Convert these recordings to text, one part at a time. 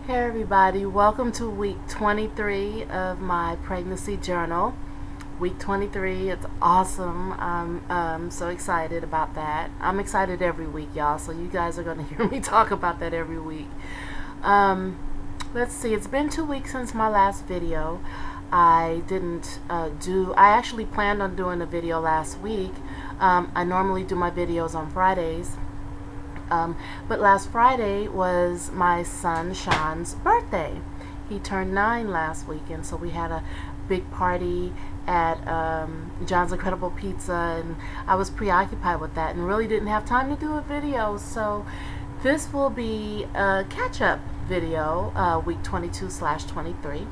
Hey everybody, welcome to week 23 of my pregnancy journal. Week 23, it's awesome. I'm so excited about that. I'm excited every week, y'all, so you guys are going to hear me talk about that every week. Let's see, it's been 2 weeks since my last video. I actually planned on doing a video last week. I normally do my videos on Fridays. But last Friday was my son Sean's birthday. He turned 9 last week, and so we had a big party at John's Incredible Pizza, and I was preoccupied with that and really didn't have time to do a video. So this will be a catch-up video, week 22/23.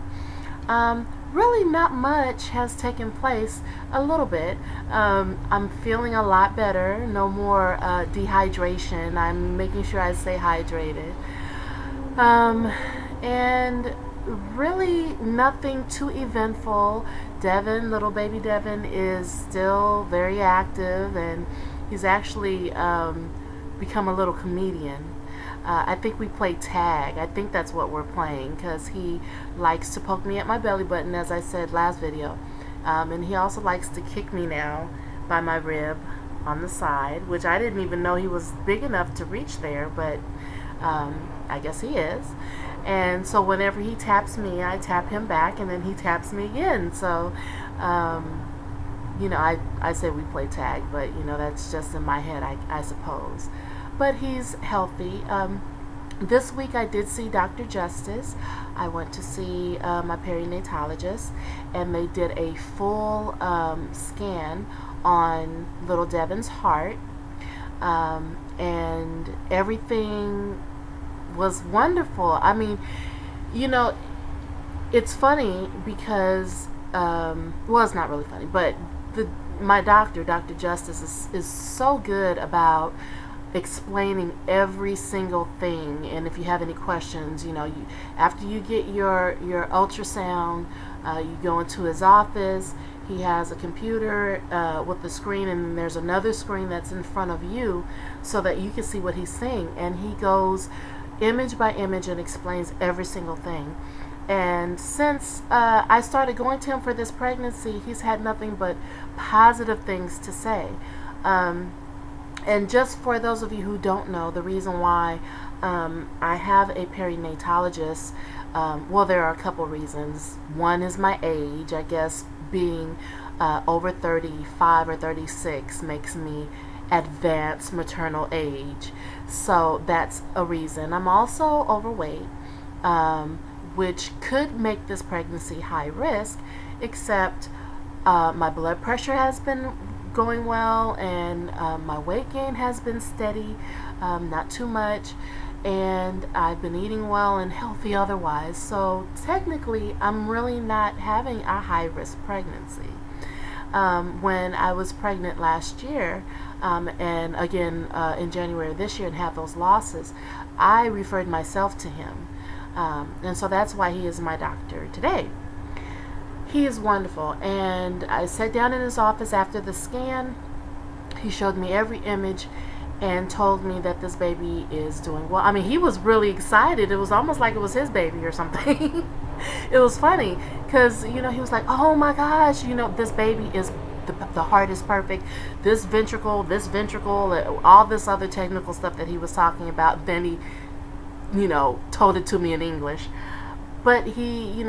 Really not much has taken place. A little bit. I'm feeling a lot better. No more dehydration. I'm making sure I stay hydrated. And really nothing too eventful. Devin, little baby Devin, is still very active, and he's actually become a little comedian. I think we play tag. I think that's what we're playing, because he likes to poke me at my belly button, as I said last video. And he also likes to kick me now by my rib on the side, which I didn't even know he was big enough to reach there, but I guess he is. And so whenever he taps me, I tap him back, and then he taps me again. So, I say we play tag, but, that's just in my head, I suppose. But he's healthy. This week I did see Dr. Justice. I went to see my perinatologist, and they did a full scan on little Devin's heart, and everything was wonderful. I mean, it's funny because, well, it's not really funny, but my doctor, Dr. Justice, is so good about explaining every single thing. And if you have any questions, after you get your ultrasound, you go into his office. He has a computer with the screen, and then there's another screen that's in front of you so that you can see what he's saying, and he goes image by image and explains every single thing. And since I started going to him for this pregnancy, he's had nothing but positive things to say. And just for those of you who don't know, the reason why I have a perinatologist, well, there are a couple reasons. One is my age. I guess being over 35 or 36 makes me advanced maternal age. So that's a reason. I'm also overweight, which could make this pregnancy high risk, except my blood pressure has been going well, and my weight gain has been steady, not too much, and I've been eating well and healthy otherwise. So technically I'm really not having a high risk pregnancy. When I was pregnant last year, and again in January of this year, and had those losses, I referred myself to him, and so that's why he is my doctor today. He is wonderful, and I sat down in his office after the scan. He showed me every image and told me that this baby is doing well. I mean, he was really excited. It was almost like it was his baby or something. It was funny because, he was like, oh my gosh, this baby is, the heart is perfect. This ventricle, all this other technical stuff that he was talking about. Then he, told it to me in English. But he,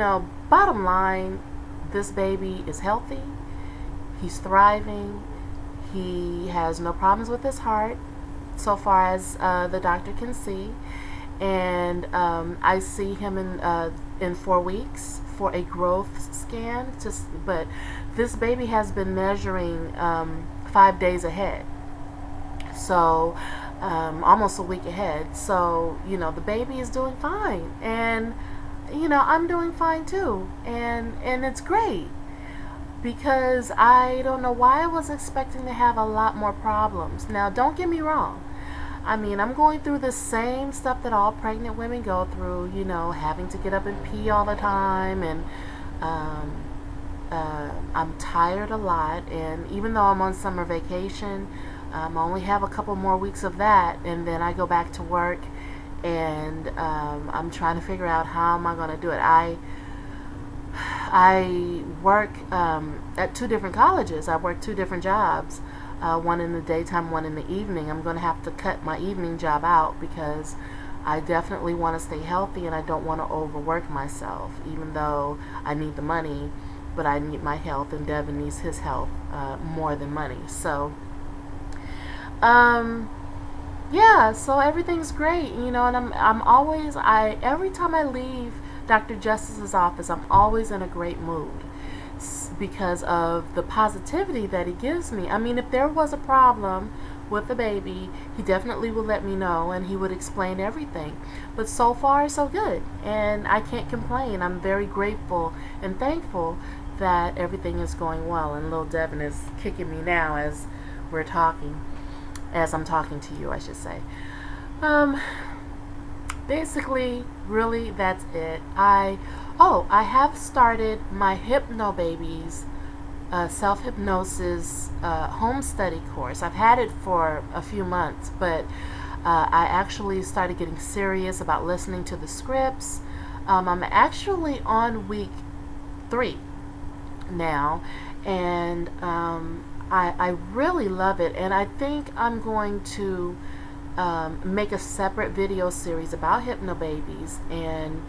bottom line, this baby is healthy. He's thriving. He has no problems with his heart, so far as the doctor can see. And I see him in 4 weeks for a growth scan. But this baby has been measuring 5 days ahead, so almost a week ahead. So the baby is doing fine, and I'm doing fine too, and it's great, because I don't know why I was expecting to have a lot more problems. Now, don't get me wrong. I mean, I'm going through the same stuff that all pregnant women go through, having to get up and pee all the time, and I'm tired a lot, and even though I'm on summer vacation, I only have a couple more weeks of that, and then I go back to work. and I'm trying to figure out how am I going to do it. I work at two different colleges. I work two different jobs, one in the daytime, one in the evening. I'm going to have to cut my evening job out because I definitely want to stay healthy and I don't want to overwork myself, even though I need the money, but I need my health, and Devin needs his health more than money. So, yeah, so everything's great, and I'm always, every time I leave Dr. Justice's office, I'm always in a great mood because of the positivity that he gives me. I mean, if there was a problem with the baby, he definitely would let me know and he would explain everything. But so far, so good, and I can't complain. I'm very grateful and thankful that everything is going well, and little Devin is kicking me now as we're talking, as I'm talking to you, I should say. Basically, really, that's it. I have started my Hypnobabies self-hypnosis home study course. I've had it for a few months, but I actually started getting serious about listening to the scripts. I'm actually on week 3 now, and I really love it, and I think I'm going to make a separate video series about Hypnobabies and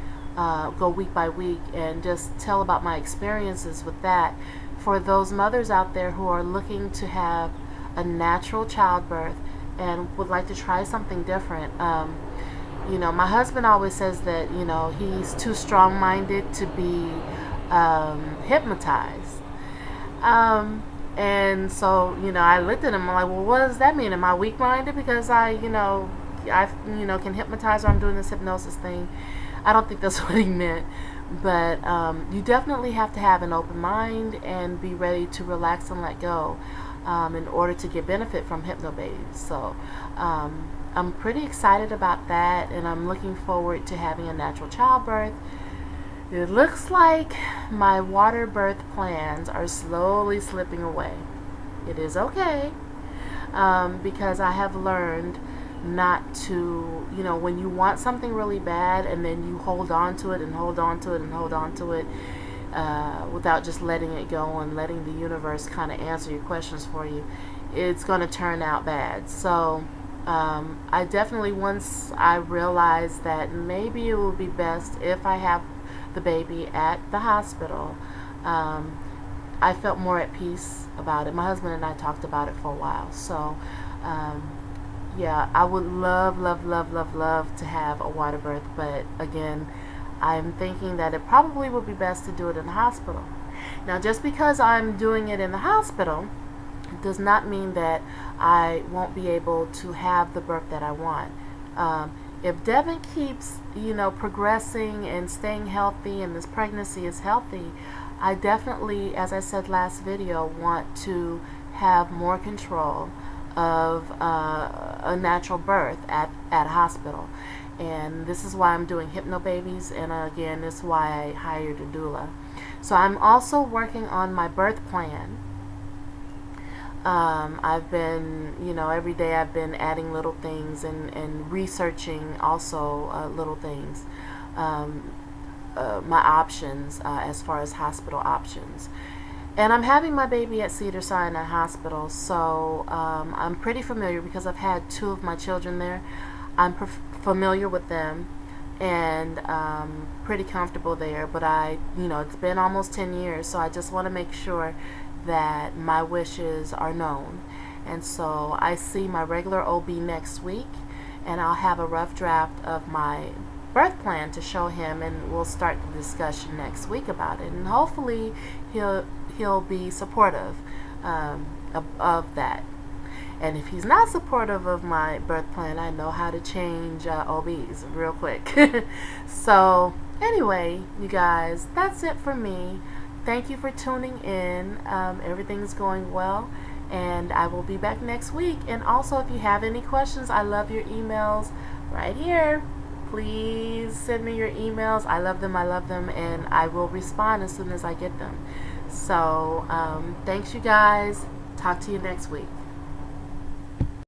go week by week and just tell about my experiences with that for those mothers out there who are looking to have a natural childbirth and would like to try something different. My husband always says that he's too strong-minded to be hypnotized. And so, I looked at him, I'm like, well, what does that mean? Am I weak-minded because I can hypnotize, or I'm doing this hypnosis thing? I don't think that's what he meant. But you definitely have to have an open mind and be ready to relax and let go in order to get benefit from Hypnobabies. So I'm pretty excited about that, and I'm looking forward to having a natural childbirth. It looks like my water birth plans are slowly slipping away. It is okay, because I have learned not to, when you want something really bad and then you hold on to it and hold on to it and hold on to it without just letting it go and letting the universe kind of answer your questions for you, it's going to turn out bad. So I definitely, once I realized that maybe it would be best if I have the baby at the hospital, I felt more at peace about it. My husband and I talked about it for a while. So yeah, I would love to have a water birth, but again, I'm thinking that it probably would be best to do it in the hospital. Now, just because I'm doing it in the hospital does not mean that I won't be able to have the birth that I want. If Devin keeps, progressing and staying healthy, and this pregnancy is healthy, I definitely, as I said last video, want to have more control of a natural birth at a hospital. And this is why I'm doing Hypnobabies, and again, this is why I hired a doula. So I'm also working on my birth plan. I've been, every day I've been adding little things and researching also little things, my options as far as hospital options. And I'm having my baby at Cedars-Sinai Hospital, so I'm pretty familiar because I've had 2 of my children there. I'm familiar with them and pretty comfortable there, but it's been almost 10 years, so I just want to make sure that my wishes are known. And so I see my regular OB next week, and I'll have a rough draft of my birth plan to show him, and we'll start the discussion next week about it, and hopefully he'll be supportive of that. And if he's not supportive of my birth plan, I know how to change OBs real quick. So anyway, you guys, that's it for me. Thank you for tuning in. Everything's going well, and I will be back next week. And also, if you have any questions, I love your emails right here. Please send me your emails. I love them, and I will respond as soon as I get them. So thanks, you guys. Talk to you next week.